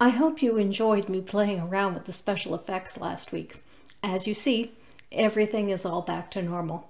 I hope you enjoyed me playing around with the special effects last week. As you see, everything is all back to normal.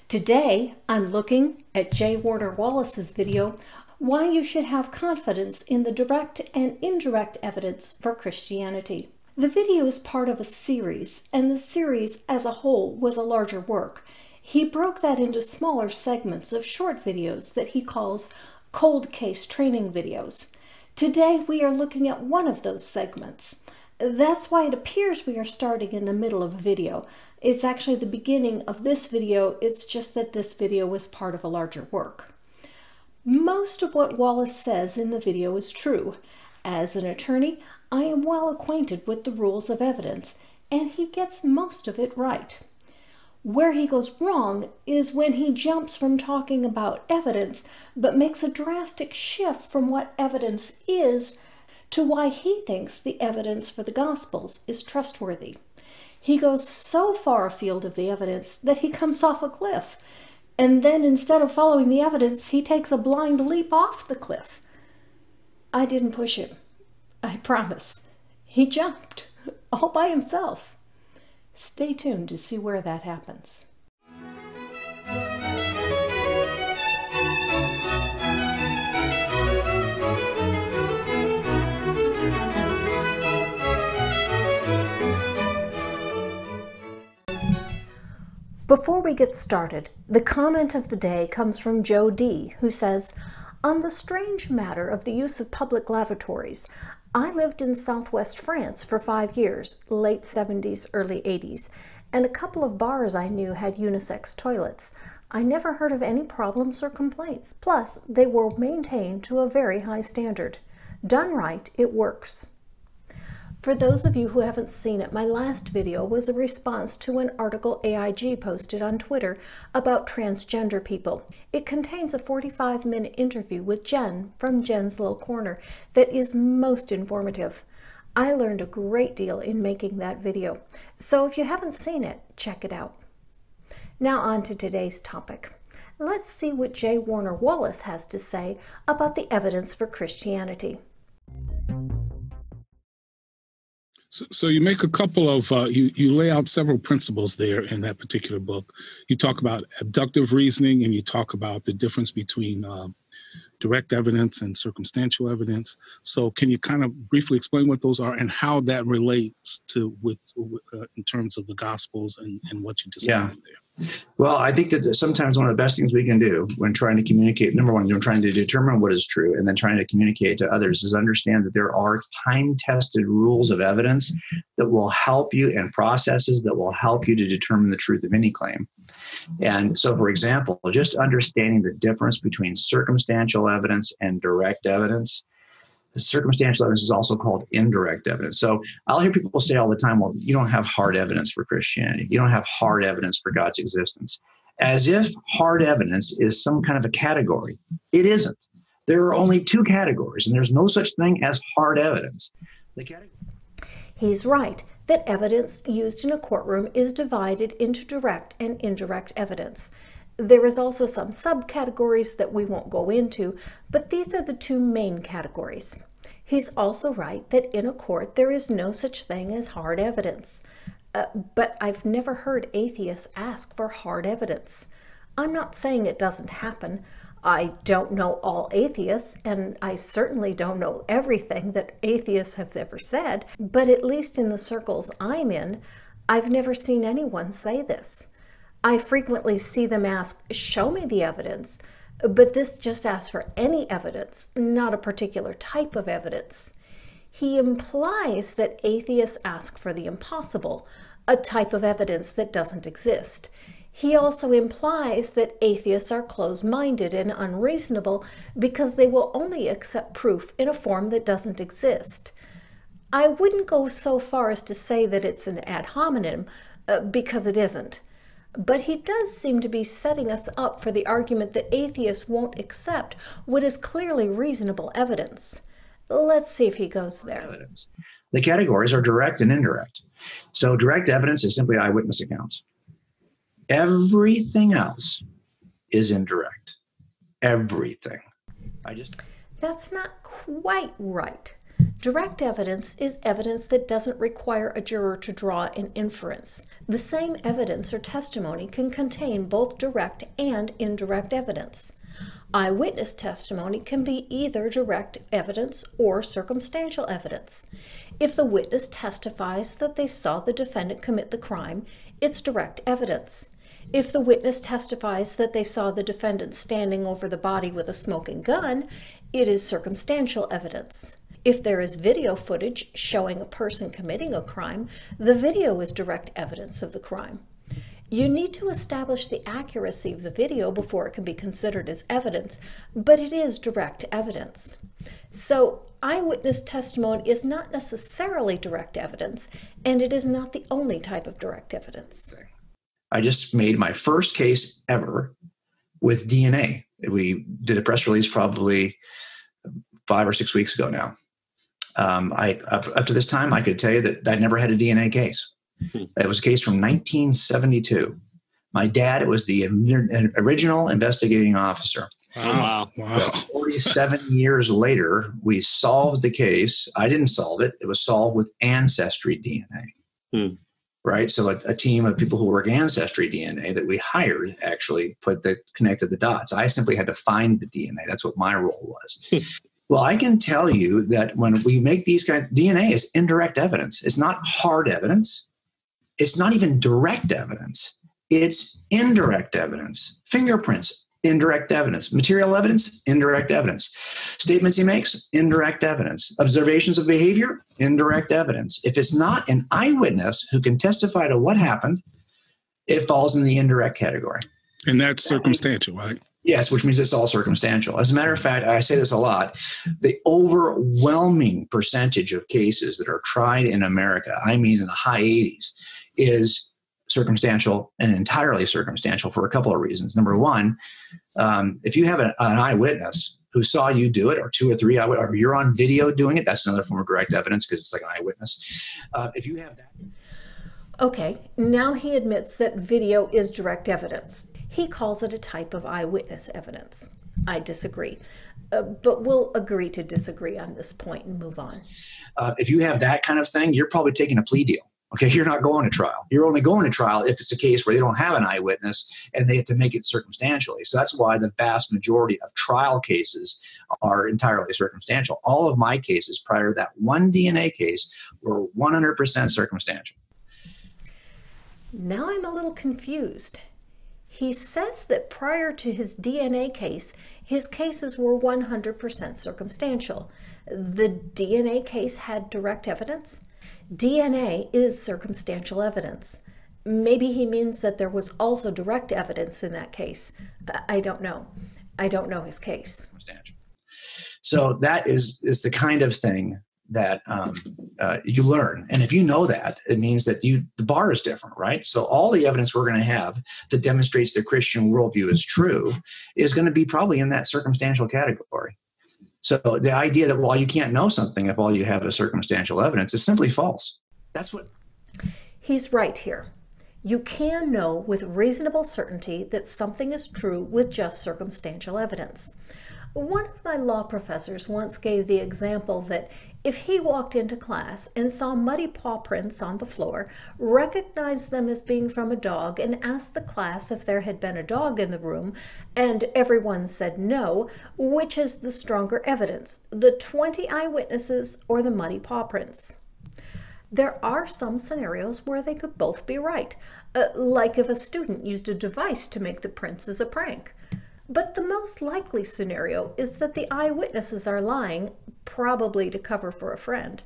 Today, I'm looking at J. Warner Wallace's video, Why You Should Have Confidence in the Direct and Indirect Evidence for Christianity. The video is part of a series, and the series as a whole was a larger work. He broke that into smaller segments of short videos that he calls cold case training videos. Today we are looking at one of those segments. That's why it appears we are starting in the middle of a video. It's actually the beginning of this video, it's just that this video was part of a larger work. Most of what Wallace says in the video is true. As an attorney, I am well acquainted with the rules of evidence, and he gets most of it right. Where he goes wrong is when he jumps from talking about evidence, but makes a drastic shift from what evidence is to why he thinks the evidence for the Gospels is trustworthy. He goes so far afield of the evidence that he comes off a cliff, and then instead of following the evidence, he takes a blind leap off the cliff. I didn't push him, I promise. He jumped, all by himself. Stay tuned to see where that happens. Before we get started, the comment of the day comes from Joe D., who says, "On the strange matter of the use of public lavatories, I lived in southwest France for 5 years, late 70s, early 80s, and a couple of bars I knew had unisex toilets. I never heard of any problems or complaints. Plus, they were maintained to a very high standard. Done right, it works." For those of you who haven't seen it, my last video was a response to an article AIG posted on Twitter about transgender people. It contains a 45-minute interview with Jen from Jen's Little Corner that is most informative. I learned a great deal in making that video, so if you haven't seen it, check it out. Now on to today's topic. Let's see what J. Warner Wallace has to say about the evidence for Christianity. So you make a couple of, you lay out several principles there in that particular book. You talk about abductive reasoning, and you talk about the difference between direct evidence and circumstantial evidence. So can you kind of briefly explain what those are and how that relates to in terms of the Gospels and what you discovered there? Well, I think that sometimes one of the best things we can do when trying to communicate, number one, when trying to determine what is true and then trying to communicate to others, is understand that there are time-tested rules of evidence that will help you and processes that will help you to determine the truth of any claim. And so, for example, just understanding the difference between circumstantial evidence and direct evidence. The circumstantial evidence is also called indirect evidence. So I'll hear people say all the time, well, you don't have hard evidence for Christianity. You don't have hard evidence for God's existence. As if hard evidence is some kind of a category. It isn't. There are only two categories, and there's no such thing as hard evidence. He's right that evidence used in a courtroom is divided into direct and indirect evidence. There is also some subcategories that we won't go into, but these are the two main categories. He's also right that in a court there is no such thing as hard evidence. But I've never heard atheists ask for hard evidence. I'm not saying it doesn't happen. I don't know all atheists, and I certainly don't know everything that atheists have ever said, but at least in the circles I'm in, I've never seen anyone say this. I frequently see them ask, "Show me the evidence," but this just asks for any evidence, not a particular type of evidence. He implies that atheists ask for the impossible, a type of evidence that doesn't exist. He also implies that atheists are closed-minded and unreasonable because they will only accept proof in a form that doesn't exist. I wouldn't go so far as to say that it's an ad hominem, because it isn't. But he does seem to be setting us up for the argument that atheists won't accept what is clearly reasonable evidence. Let's see if he goes there. Evidence. The categories are direct and indirect. So direct evidence is simply eyewitness accounts. Everything else is indirect. Everything. That's not quite right. Direct evidence is evidence that doesn't require a juror to draw an inference. The same evidence or testimony can contain both direct and indirect evidence. Eyewitness testimony can be either direct evidence or circumstantial evidence. If the witness testifies that they saw the defendant commit the crime, it's direct evidence. If the witness testifies that they saw the defendant standing over the body with a smoking gun, it is circumstantial evidence. If there is video footage showing a person committing a crime, the video is direct evidence of the crime. You need to establish the accuracy of the video before it can be considered as evidence, but it is direct evidence. So, eyewitness testimony is not necessarily direct evidence, and it is not the only type of direct evidence. I just made my first case ever with DNA. We did a press release probably 5 or 6 weeks ago now. Up to this time, I could tell you that I'd never had a DNA case. It was a case from 1972. My dad was the original investigating officer. Wow. 47 years later, we solved the case. I didn't solve it. It was solved with ancestry DNA. Right? So a team of people who work ancestry DNA that we hired actually connected the dots. I simply had to find the DNA. That's what my role was. Well, I can tell you that when we make these kinds of DNA is indirect evidence. It's not hard evidence. It's not even direct evidence. It's indirect evidence. Fingerprints, indirect evidence. Material evidence, indirect evidence. Statements he makes, indirect evidence. Observations of behavior, indirect evidence. If it's not an eyewitness who can testify to what happened, it falls in the indirect category. And that's circumstantial, right? Yes, which means it's all circumstantial. As a matter of fact, I say this a lot, the overwhelming percentage of cases that are tried in America, I mean in the high 80s, is circumstantial and entirely circumstantial for a couple of reasons. Number one, if you have an eyewitness who saw you do it, or 2 or 3 eyewitnesses, or you're on video doing it, that's another form of direct evidence because it's like an eyewitness. If you have that. Okay, now he admits that video is direct evidence. He calls it a type of eyewitness evidence. I disagree, but we'll agree to disagree on this point and move on. If you have that kind of thing, you're probably taking a plea deal. Okay, you're not going to trial. You're only going to trial if it's a case where they don't have an eyewitness and they have to make it circumstantially. So that's why the vast majority of trial cases are entirely circumstantial. All of my cases prior to that one DNA case were 100% circumstantial. Now I'm a little confused. He says that prior to his DNA case, his cases were 100% circumstantial. The DNA case had direct evidence? DNA is circumstantial evidence. Maybe he means that there was also direct evidence in that case. I don't know. I don't know his case. So that is the kind of thing that you learn. And if you know that, it means that the bar is different, right? So all the evidence we're going to have that demonstrates the Christian worldview is true is going to be probably in that circumstantial category. So the idea that, well, you can't know something if all you have is circumstantial evidence is simply false. That's what... He's right here. You can know with reasonable certainty that something is true with just circumstantial evidence. One of my law professors once gave the example that if he walked into class and saw muddy paw prints on the floor, recognized them as being from a dog, and asked the class if there had been a dog in the room, and everyone said no, which is the stronger evidence, the 20 eyewitnesses or the muddy paw prints? There are some scenarios where they could both be right, like if a student used a device to make the prints as a prank. But the most likely scenario is that the eyewitnesses are lying, probably to cover for a friend.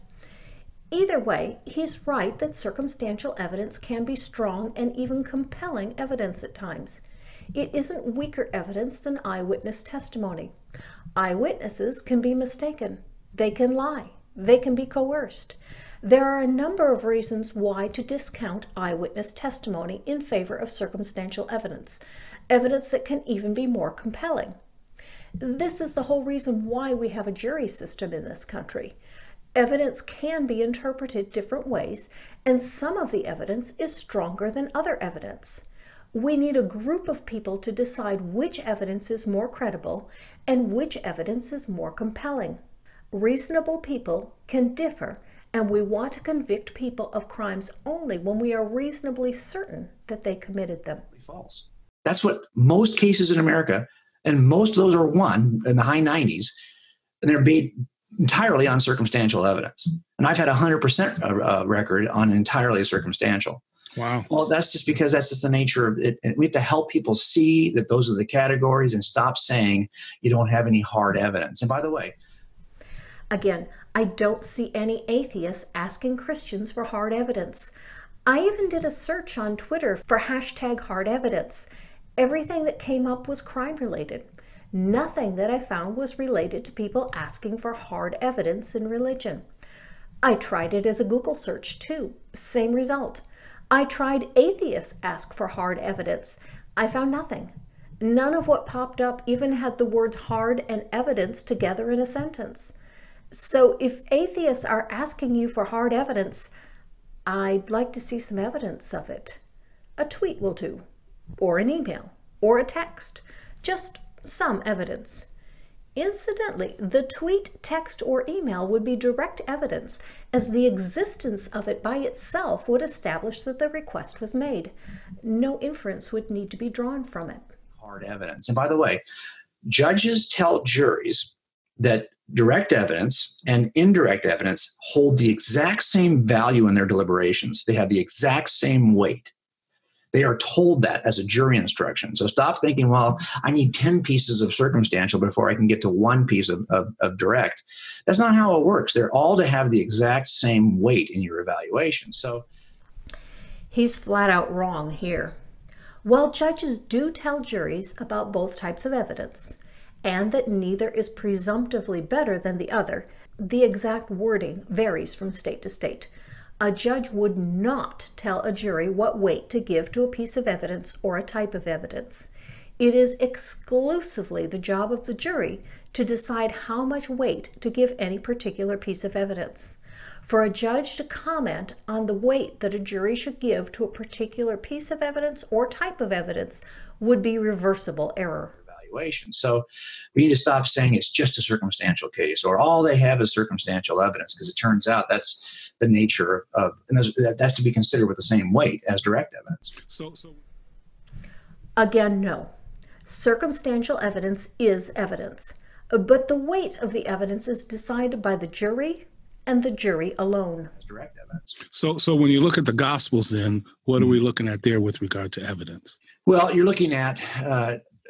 Either way, he's right that circumstantial evidence can be strong and even compelling evidence at times. It isn't weaker evidence than eyewitness testimony. Eyewitnesses can be mistaken. They can lie. They can be coerced. There are a number of reasons why to discount eyewitness testimony in favor of circumstantial evidence, evidence that can even be more compelling. This is the whole reason why we have a jury system in this country. Evidence can be interpreted different ways, and some of the evidence is stronger than other evidence. We need a group of people to decide which evidence is more credible and which evidence is more compelling. Reasonable people can differ, and we want to convict people of crimes only when we are reasonably certain that they committed them. False. That's what most cases in America, and most of those are won in the high 90s, and they're made entirely on circumstantial evidence. And I've had 100% record on entirely circumstantial. Wow. Well, that's just because that's just the nature of it. And we have to help people see that those are the categories and stop saying you don't have any hard evidence. And by the way, again, I don't see any atheists asking Christians for hard evidence. I even did a search on Twitter for hashtag hard evidence. Everything that came up was crime related. Nothing that I found was related to people asking for hard evidence in religion. I tried it as a Google search too. Same result. I tried atheists ask for hard evidence. I found nothing. None of what popped up even had the words hard and evidence together in a sentence. So if atheists are asking you for hard evidence, I'd like to see some evidence of it. A tweet will do, or an email, or a text. Just some evidence. Incidentally, the tweet, text, or email would be direct evidence, as the existence of it by itself would establish that the request was made. No inference would need to be drawn from it. Hard evidence. And by the way, judges tell juries that direct evidence and indirect evidence hold the exact same value in their deliberations. They have the exact same weight. They are told that as a jury instruction. So stop thinking, well, I need 10 pieces of circumstantial before I can get to one piece of direct. That's not how it works. They're all to have the exact same weight in your evaluation. So he's flat out wrong here. While judges do tell juries about both types of evidence, and that neither is presumptively better than the other, the exact wording varies from state to state. A judge would not tell a jury what weight to give to a piece of evidence or a type of evidence. It is exclusively the job of the jury to decide how much weight to give any particular piece of evidence. For a judge to comment on the weight that a jury should give to a particular piece of evidence or type of evidence would be reversible error. So we need to stop saying it's just a circumstantial case or all they have is circumstantial evidence, because it turns out that's the nature of, and that's to be considered with the same weight as direct evidence. So again, no. Circumstantial evidence is evidence, but the weight of the evidence is decided by the jury and the jury alone. Direct evidence. So when you look at the Gospels, then what are we looking at there with regard to evidence? Well, you're looking at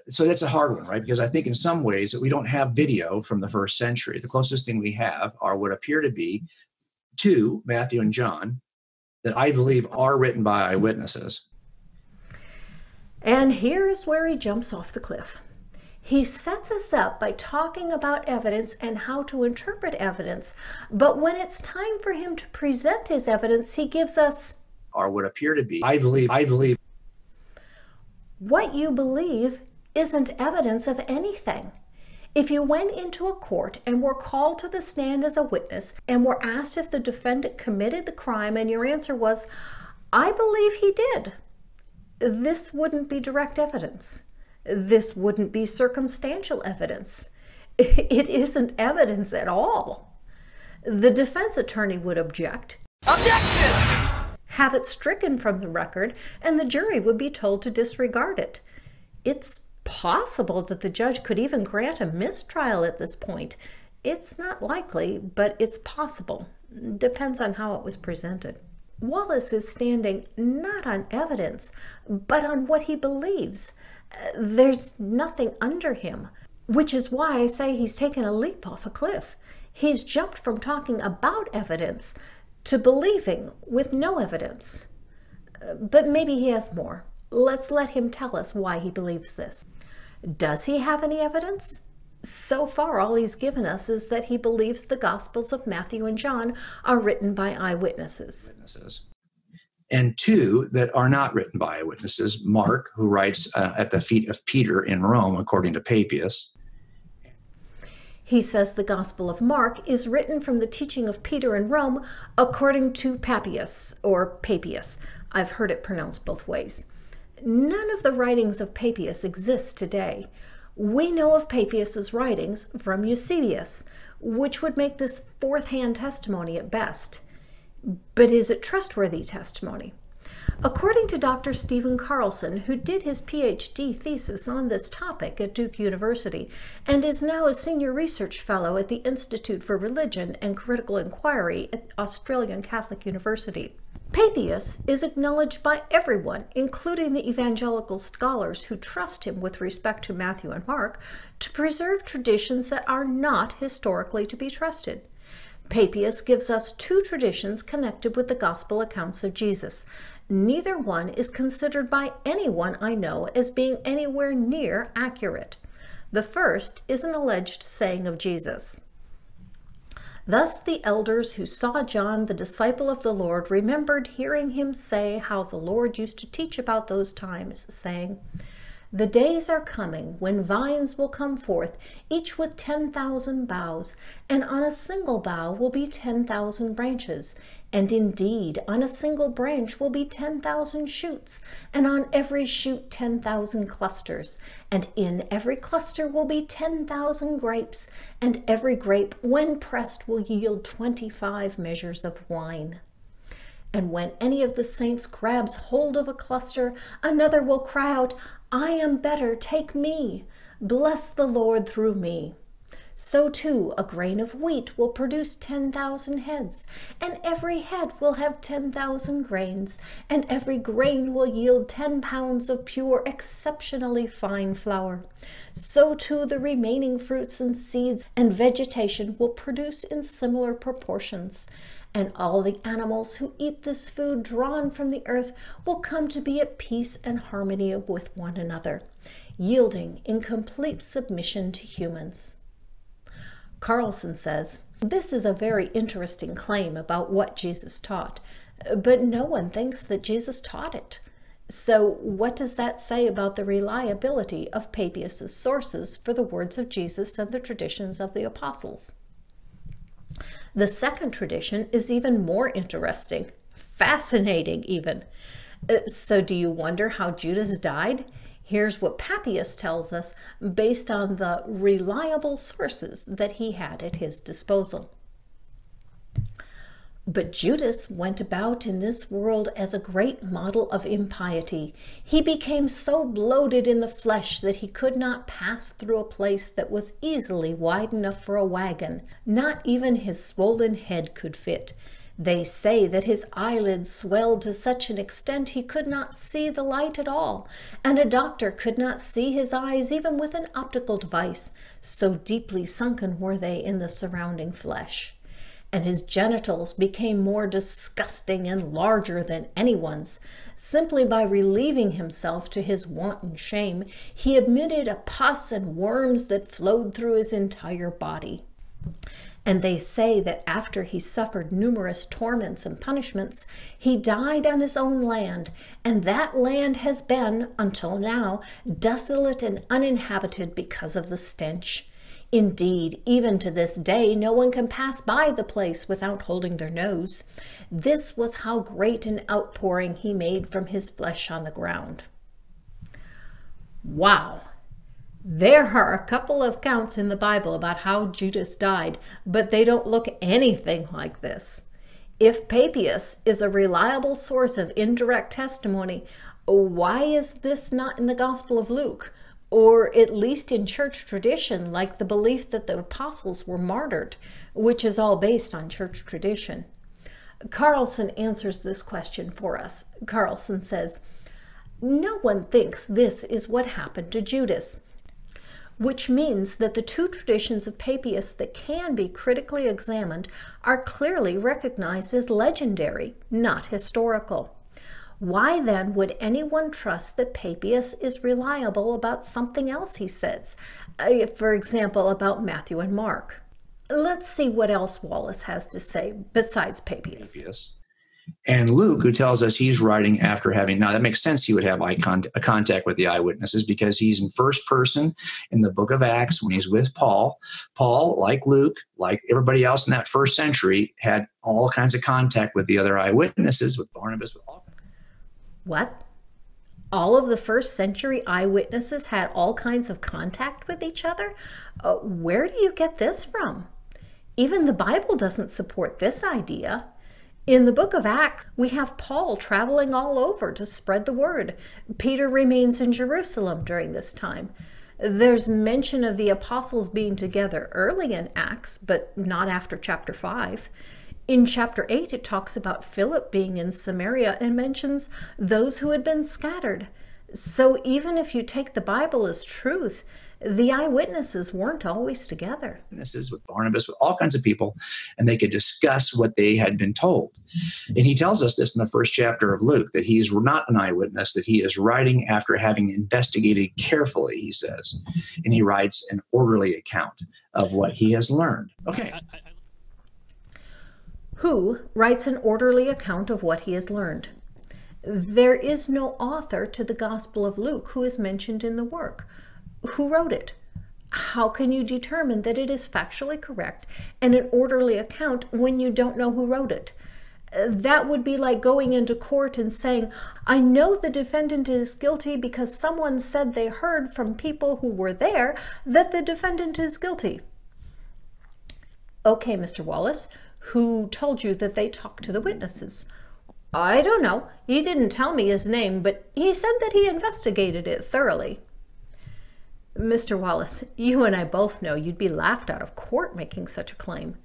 so that's a hard one, right? Because I think in some ways that we don't have video from the first century. The closest thing we have are what appear to be two, Matthew and John, that I believe are written by eyewitnesses. And here's where he jumps off the cliff. He sets us up by talking about evidence and how to interpret evidence, but when it's time for him to present his evidence, he gives us are what appear to be, I believe. What you believe isn't evidence of anything. If you went into a court and were called to the stand as a witness and were asked if the defendant committed the crime and your answer was, I believe he did, this wouldn't be direct evidence. This wouldn't be circumstantial evidence. It isn't evidence at all. The defense attorney would object. Objection! Have it stricken from the record, and the jury would be told to disregard it. It's possible that the judge could even grant a mistrial at this point. It's not likely, but it's possible. Depends on how it was presented. Wallace is standing not on evidence, but on what he believes. There's nothing under him, which is why I say he's taken a leap off a cliff. He's jumped from talking about evidence to believing with no evidence. But maybe he has more. Let's let him tell us why he believes this. Does he have any evidence? So far, all he's given us is that he believes the Gospels of Matthew and John are written by eyewitnesses. And two that are not written by eyewitnesses. Mark, who writes at the feet of Peter in Rome, according to Papias. He says the Gospel of Mark is written from the teaching of Peter in Rome, according to Papias, or Papias. I've heard it pronounced both ways. None of the writings of Papias exist today. We know of Papias's writings from Eusebius, which would make this fourth-hand testimony at best. But is it trustworthy testimony? According to Dr. Stephen Carlson, who did his PhD thesis on this topic at Duke University and is now a senior research fellow at the Institute for Religion and Critical Inquiry at Australian Catholic University, Papias is acknowledged by everyone, including the evangelical scholars who trust him with respect to Matthew and Mark, to preserve traditions that are not historically to be trusted. Papias gives us two traditions connected with the gospel accounts of Jesus. Neither one is considered by anyone I know as being anywhere near accurate. The first is an alleged saying of Jesus. Thus the elders who saw John, the disciple of the Lord, remembered hearing him say how the Lord used to teach about those times, saying, "The days are coming when vines will come forth, each with 10,000 boughs, and on a single bough will be 10,000 branches. And indeed, on a single branch will be 10,000 shoots, and on every shoot 10,000 clusters. And in every cluster will be 10,000 grapes, and every grape, when pressed, will yield 25 measures of wine. And when any of the saints grabs hold of a cluster, another will cry out, 'I am better, take me. Bless the Lord through me.' So too a grain of wheat will produce 10,000 heads, and every head will have 10,000 grains, and every grain will yield 10 pounds of pure, exceptionally fine flour. So too the remaining fruits and seeds and vegetation will produce in similar proportions. And all the animals who eat this food drawn from the earth will come to be at peace and harmony with one another, yielding in complete submission to humans." Carlson says, this is a very interesting claim about what Jesus taught, but no one thinks that Jesus taught it. So what does that say about the reliability of Papias' sources for the words of Jesus and the traditions of the apostles? The second tradition is even more interesting, fascinating even. So do you wonder how Judas died? Here's what Papias tells us based on the reliable sources that he had at his disposal. But Judas went about in this world as a great model of impiety. He became so bloated in the flesh that he could not pass through a place that was easily wide enough for a wagon. Not even his swollen head could fit. They say that his eyelids swelled to such an extent he could not see the light at all, and a doctor could not see his eyes even with an optical device, so deeply sunken were they in the surrounding flesh. And his genitals became more disgusting and larger than anyone's. Simply by relieving himself to his wanton shame, he emitted a pus and worms that flowed through his entire body. And they say that after he suffered numerous torments and punishments, he died on his own land, and that land has been, until now, desolate and uninhabited because of the stench. Indeed, even to this day, no one can pass by the place without holding their nose. This was how great an outpouring he made from his flesh on the ground. Wow! There are a couple of accounts in the Bible about how Judas died, but they don't look anything like this. If Papias is a reliable source of indirect testimony, why is this not in the Gospel of Luke, or at least in church tradition, like the belief that the apostles were martyred, which is all based on church tradition? Carlson answers this question for us. Carlson says, "No one thinks this is what happened to Judas," which means that the two traditions of Papias that can be critically examined are clearly recognized as legendary, not historical. Why then would anyone trust that Papias is reliable about something else he says, for example, about Matthew and Mark? Let's see what else Wallace has to say besides Papias. And Luke, who tells us he's writing after having, now that makes sense, he would have a contact with the eyewitnesses because he's in first person in the book of Acts when he's with Paul. Paul, like Luke, like everybody else in that first century, had all kinds of contact with the other eyewitnesses, with Barnabas, with all. What? All of the first century eyewitnesses had all kinds of contact with each other? Where do you get this from? Even the Bible doesn't support this idea. In the book of Acts, we have Paul traveling all over to spread the word. Peter remains in Jerusalem during this time. There's mention of the apostles being together early in Acts, but not after chapter 5. In chapter 8, it talks about Philip being in Samaria and mentions those who had been scattered. So even if you take the Bible as truth, the eyewitnesses weren't always together. Witnesses with Barnabas, with all kinds of people, and they could discuss what they had been told. And he tells us this in the first chapter of Luke, that he is not an eyewitness, that he is writing after having investigated carefully, he says. And he writes an orderly account of what he has learned. Okay. Who writes an orderly account of what he has learned? There is no author to the Gospel of Luke who is mentioned in the work. Who wrote it? How can you determine that it is factually correct and an orderly account when you don't know who wrote it? That would be like going into court and saying, I know the defendant is guilty because someone said they heard from people who were there that the defendant is guilty. Okay, Mr. Wallace, who told you that they talked to the witnesses? I don't know. He didn't tell me his name, but he said that he investigated it thoroughly. Mr. Wallace, you and I both know you'd be laughed out of court making such a claim.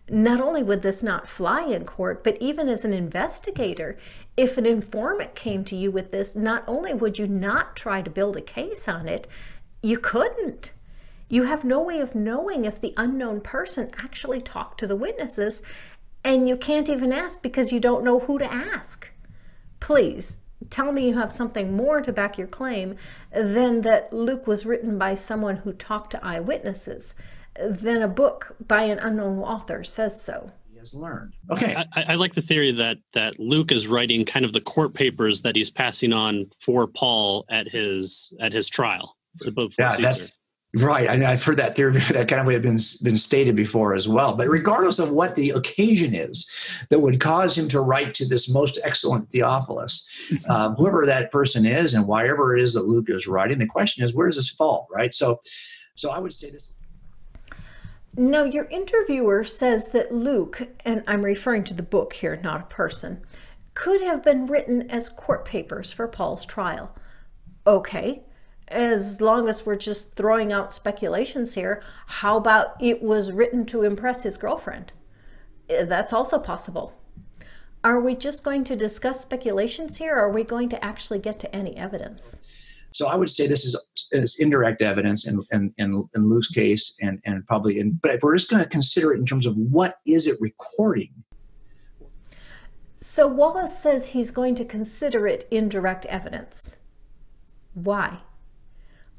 Not only would this not fly in court, but even as an investigator, if an informant came to you with this, not only would you not try to build a case on it, you couldn't. You have no way of knowing if the unknown person actually talked to the witnesses, and you can't even ask because you don't know who to ask. Please, tell me you have something more to back your claim than that Luke was written by someone who talked to eyewitnesses, than a book by an unknown author says so. He has learned. Okay. I like the theory that Luke is writing kind of the court papers that he's passing on for Paul at his trial. Yeah, that's right. I've heard that theory. That kind of way have been stated before as well. But regardless of what the occasion is that would cause him to write to this most excellent Theophilus, whoever that person is and wherever it is that Luke is writing, the question is, where does this fall, right? So I would say this. Now, your interviewer says that Luke, and I'm referring to the book here, not a person, could have been written as court papers for Paul's trial. Okay. As long as we're just throwing out speculations here, how about it was written to impress his girlfriend? That's also possible. Are we just going to discuss speculations here, or are we going to actually get to any evidence? So I would say this is indirect evidence in Luke's case, and probably but if we're just going to consider it in terms of what is it recording. So Wallace says he's going to consider it indirect evidence. Why?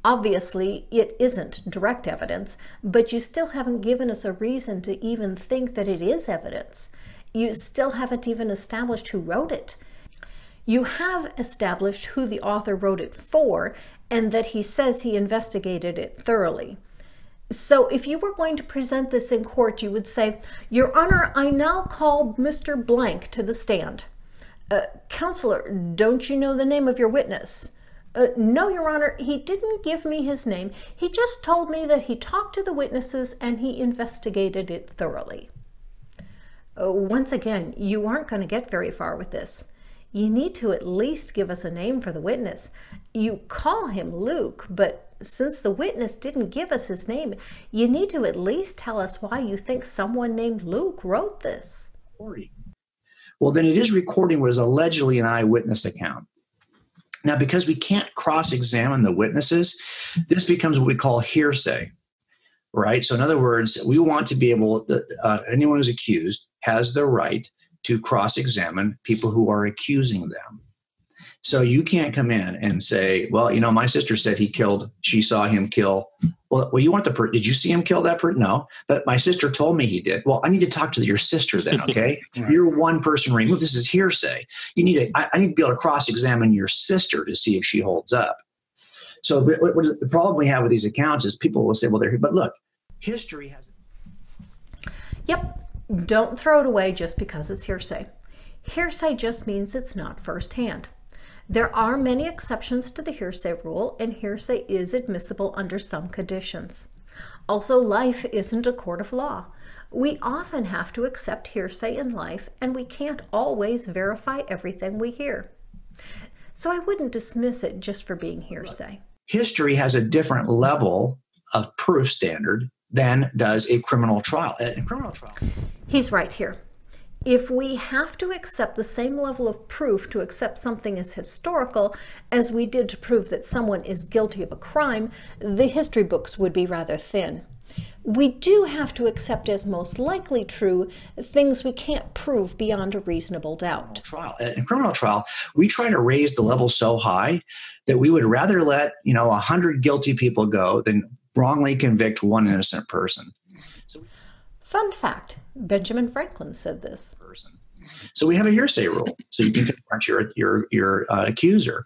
Obviously, it isn't direct evidence, but you still haven't given us a reason to even think that it is evidence. You still haven't even established who wrote it. You have established who the author wrote it for, and that he says he investigated it thoroughly. So if you were going to present this in court, you would say, Your Honor, I now call Mr. Blank to the stand. Counselor, don't you know the name of your witness? No, Your Honor, he didn't give me his name. He just told me that he talked to the witnesses and he investigated it thoroughly. Once again, you aren't going to get very far with this. You need to at least give us a name for the witness. You call him Luke, but since the witness didn't give us his name, you need to at least tell us why you think someone named Luke wrote this. Well, then it is recording what is allegedly an eyewitness account. Now, because we can't cross-examine the witnesses, this becomes what we call hearsay, right? So in other words, we want to be able, anyone who's accused has the right to cross-examine people who are accusing them. So you can't come in and say, well, you know, my sister said she saw him kill. Well, you want did you see him kill that person? No, but my sister told me he did. Well, I need to talk to your sister then, okay? Right. You're one person removed. This is hearsay. I need to be able to cross-examine your sister to see if she holds up. So what is the problem we have with these accounts is people will say, well, but look, history has. Yep. Don't throw it away just because it's hearsay. Hearsay just means it's not firsthand. There are many exceptions to the hearsay rule, and hearsay is admissible under some conditions. Also, life isn't a court of law. We often have to accept hearsay in life, and we can't always verify everything we hear. So I wouldn't dismiss it just for being hearsay. History has a different level of proof standard than does a criminal trial. In a criminal trial, he's right here. If we have to accept the same level of proof to accept something as historical as we did to prove that someone is guilty of a crime, the history books would be rather thin. We do have to accept as most likely true things we can't prove beyond a reasonable doubt. In a criminal trial, we try to raise the level so high that we would rather let 100 guilty people go than wrongly convict one innocent person. Fun fact, Benjamin Franklin said this. So we have a hearsay rule, so you can confront your accuser.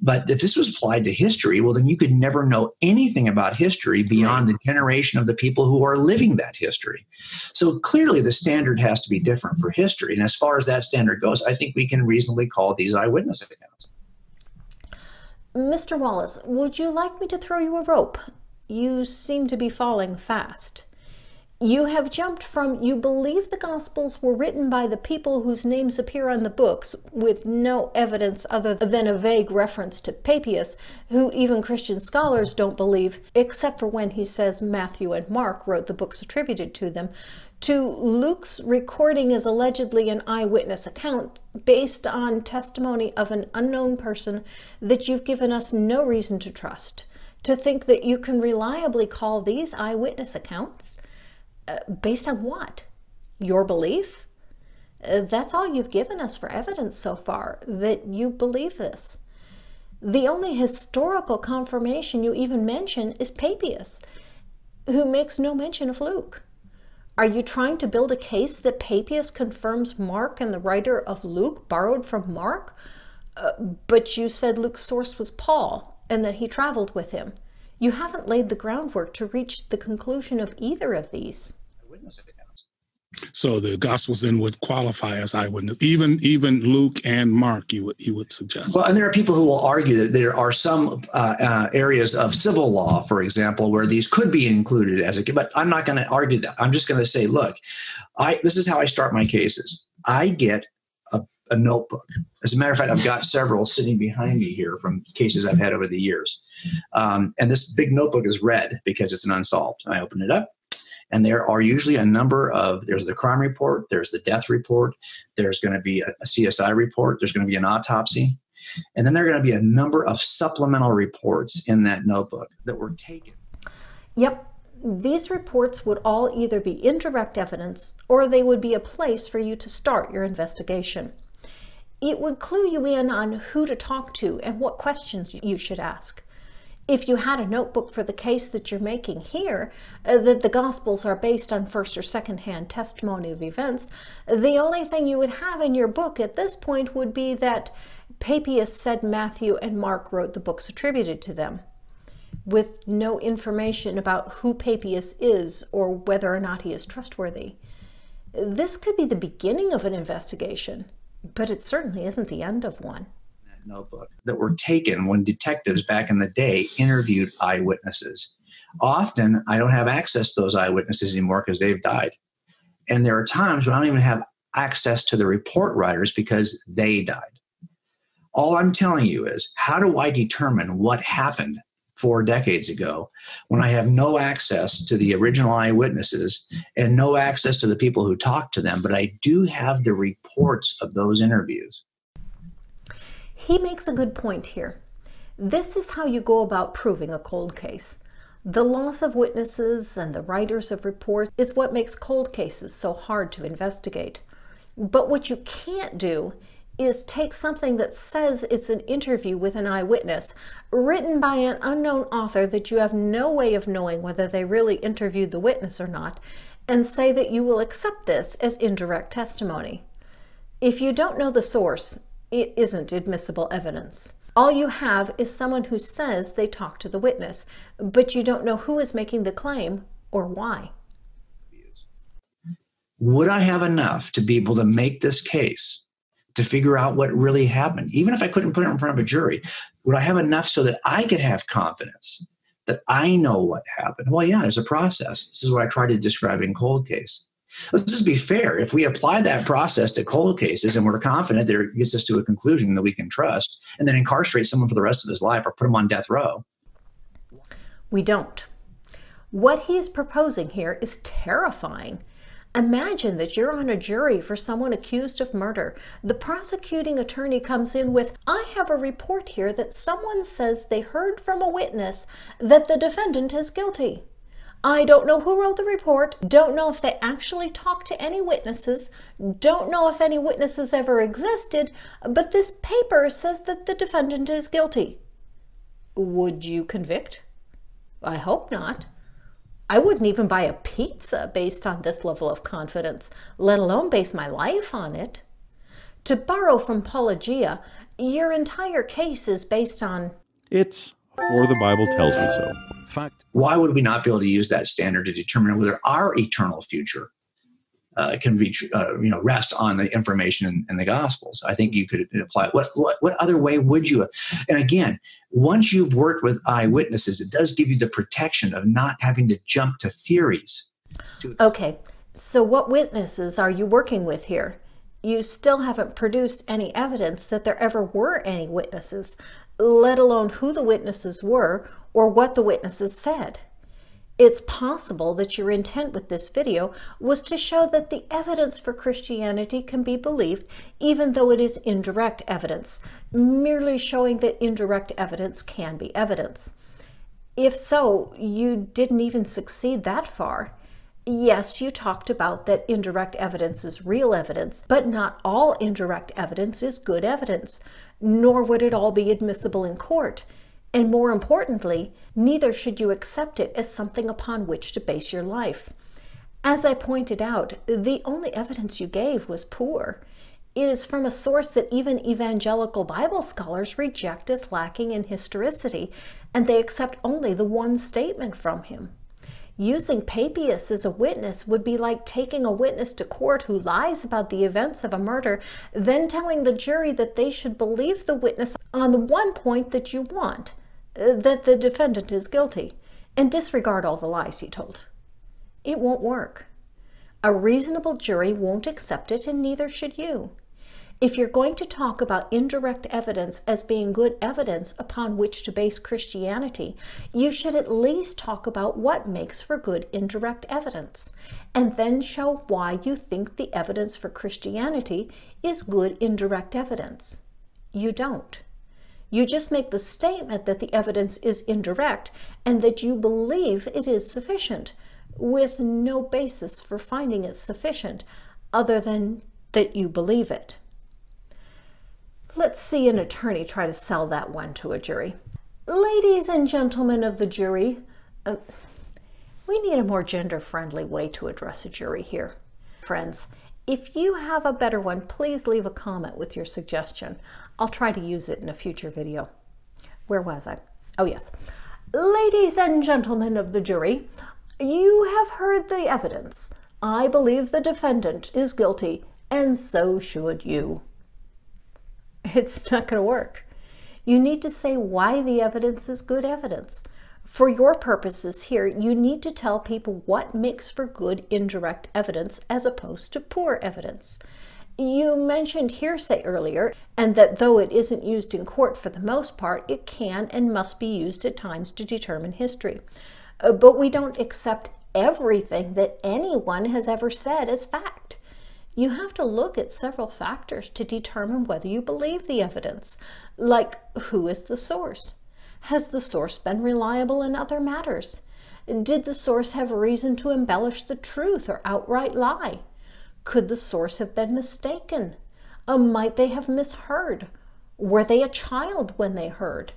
But if this was applied to history, well, then you could never know anything about history beyond the generation of the people who are living that history. So clearly the standard has to be different for history. And as far as that standard goes, I think we can reasonably call these eyewitness accounts. Mr. Wallace, would you like me to throw you a rope? You seem to be falling fast. You have jumped from you believe the Gospels were written by the people whose names appear on the books with no evidence other than a vague reference to Papias, who even Christian scholars don't believe, except for when he says Matthew and Mark wrote the books attributed to them, to Luke's recording is allegedly an eyewitness account based on testimony of an unknown person that you've given us no reason to trust. To think that you can reliably call these eyewitness accounts? Based on what? Your belief? That's all you've given us for evidence so far, that you believe this. The only historical confirmation you even mention is Papias, who makes no mention of Luke. Are you trying to build a case that Papias confirms Mark and the writer of Luke borrowed from Mark? But you said Luke's source was Paul and that he traveled with him. You haven't laid the groundwork to reach the conclusion of either of these. So the Gospels then would qualify as eyewitness, even Luke and Mark, you would suggest. Well, and there are people who will argue that there are some areas of civil law, for example, where these could be included as a. But I'm not going to argue that. I'm just going to say, look, this is how I start my cases. I get a notebook. As a matter of fact, I've got several sitting behind me here from cases I've had over the years. And this big notebook is red because it's an unsolved. I open it up, and there are usually a number of, there's the crime report, there's the death report, there's going to be a CSI report, there's going to be an autopsy, and then there are going to be a number of supplemental reports in that notebook that were taken. Yep. These reports would all either be indirect evidence or they would be a place for you to start your investigation. It would clue you in on who to talk to and what questions you should ask. If you had a notebook for the case that you're making here, that the Gospels are based on first or second-hand testimony of events, the only thing you would have in your book at this point would be that Papias said Matthew and Mark wrote the books attributed to them, with no information about who Papias is or whether or not he is trustworthy. This could be the beginning of an investigation, but it certainly isn't the end of one. Notebook that were taken when detectives back in the day interviewed eyewitnesses. Often I don't have access to those eyewitnesses anymore because they've died. And there are times when I don't even have access to the report writers because they died. All I'm telling you is, how do I determine what happened 4 decades ago when I have no access to the original eyewitnesses and no access to the people who talked to them, but I do have the reports of those interviews? He makes a good point here. This is how you go about proving a cold case. The loss of witnesses and the writers of reports is what makes cold cases so hard to investigate. But what you can't do is take something that says it's an interview with an eyewitness, written by an unknown author that you have no way of knowing whether they really interviewed the witness or not, and say that you will accept this as indirect testimony. If you don't know the source, it isn't admissible evidence. All you have is someone who says they talked to the witness, but you don't know who is making the claim or why. Would I have enough to be able to make this case, to figure out what really happened? Even if I couldn't put it in front of a jury, would I have enough so that I could have confidence that I know what happened? Well, yeah, there's a process. This is what I try to describe in Cold Case. Let's just be fair. If we apply that process to cold cases and we're confident that it gets us to a conclusion that we can trust, and then incarcerate someone for the rest of his life or put him on death row. We don't. What he is proposing here is terrifying. Imagine that you're on a jury for someone accused of murder. The prosecuting attorney comes in with, I have a report here that someone says they heard from a witness that the defendant is guilty. I don't know who wrote the report, don't know if they actually talked to any witnesses, don't know if any witnesses ever existed, but this paper says that the defendant is guilty. Would you convict? I hope not. I wouldn't even buy a pizza based on this level of confidence, let alone base my life on it. To borrow from Apologia, your entire case is based on, it's for the Bible tells me so. Fact. Why would we not be able to use that standard to determine whether our eternal future can be, rest on the information in the Gospels? I think you could apply it. What other way would you? And again, once you've worked with eyewitnesses, it does give you the protection of not having to jump to theories. Okay, so what witnesses are you working with here? You still haven't produced any evidence that there ever were any witnesses, let alone who the witnesses were or what the witnesses said. It's possible that your intent with this video was to show that the evidence for Christianity can be believed even though it is indirect evidence, merely showing that indirect evidence can be evidence. If so, you didn't even succeed that far. Yes, you talked about that indirect evidence is real evidence, but not all indirect evidence is good evidence, nor would it all be admissible in court. And more importantly, neither should you accept it as something upon which to base your life. As I pointed out, the only evidence you gave was poor. It is from a source that even evangelical Bible scholars reject as lacking in historicity, and they accept only the one statement from him. Using Papias as a witness would be like taking a witness to court who lies about the events of a murder, then telling the jury that they should believe the witness on the one point that you want, that the defendant is guilty, and disregard all the lies he told. It won't work. A reasonable jury won't accept it, and neither should you. If you're going to talk about indirect evidence as being good evidence upon which to base Christianity, you should at least talk about what makes for good indirect evidence, and then show why you think the evidence for Christianity is good indirect evidence. You don't. You just make the statement that the evidence is indirect and that you believe it is sufficient, with no basis for finding it sufficient other than that you believe it. Let's see an attorney try to sell that one to a jury. Ladies and gentlemen of the jury, we need a more gender-friendly way to address a jury here. Friends, if you have a better one, please leave a comment with your suggestion. I'll try to use it in a future video. Where was I? Oh yes. Ladies and gentlemen of the jury, you have heard the evidence. I believe the defendant is guilty, and so should you. It's not going to work. You need to say why the evidence is good evidence. For your purposes here, you need to tell people what makes for good indirect evidence as opposed to poor evidence. You mentioned hearsay earlier, and that though it isn't used in court for the most part, it can and must be used at times to determine history. But we don't accept everything that anyone has ever said as fact. You have to look at several factors to determine whether you believe the evidence, like who is the source? Has the source been reliable in other matters? Did the source have a reason to embellish the truth or outright lie? Could the source have been mistaken? Might they have misheard? Were they a child when they heard?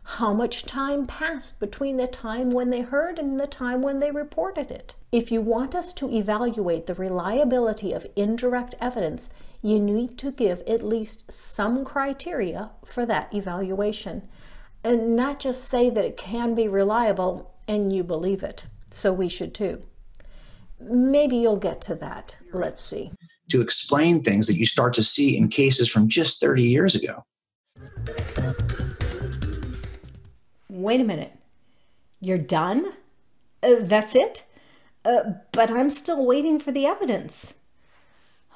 How much time passed between the time when they heard and the time when they reported it? If you want us to evaluate the reliability of indirect evidence, you need to give at least some criteria for that evaluation, and not just say that it can be reliable and you believe it. So we should too. Maybe you'll get to that. Let's see. To explain things that you start to see in cases from just 30 years ago. Wait a minute. You're done? That's it? But I'm still waiting for the evidence.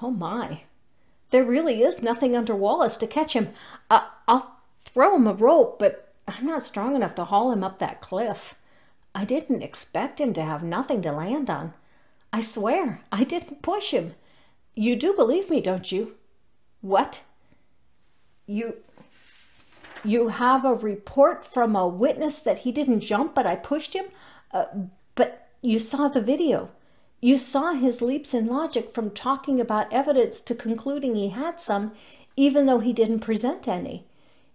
Oh my. There really is nothing under Wallace to catch him. I'll throw him a rope, but I'm not strong enough to haul him up that cliff. I didn't expect him to have nothing to land on. I swear, I didn't push him. You do believe me, don't you? What? You have a report from a witness that he didn't jump, but I pushed him? But you saw the video. You saw his leaps in logic from talking about evidence to concluding he had some, even though he didn't present any.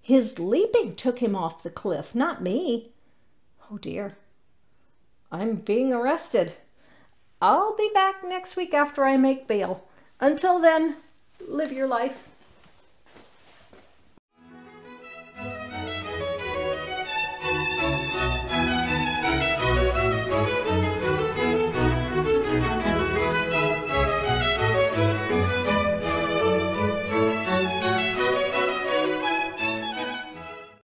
His leaping took him off the cliff, not me. Oh dear. I'm being arrested. I'll be back next week after I make bail. Until then, live your life.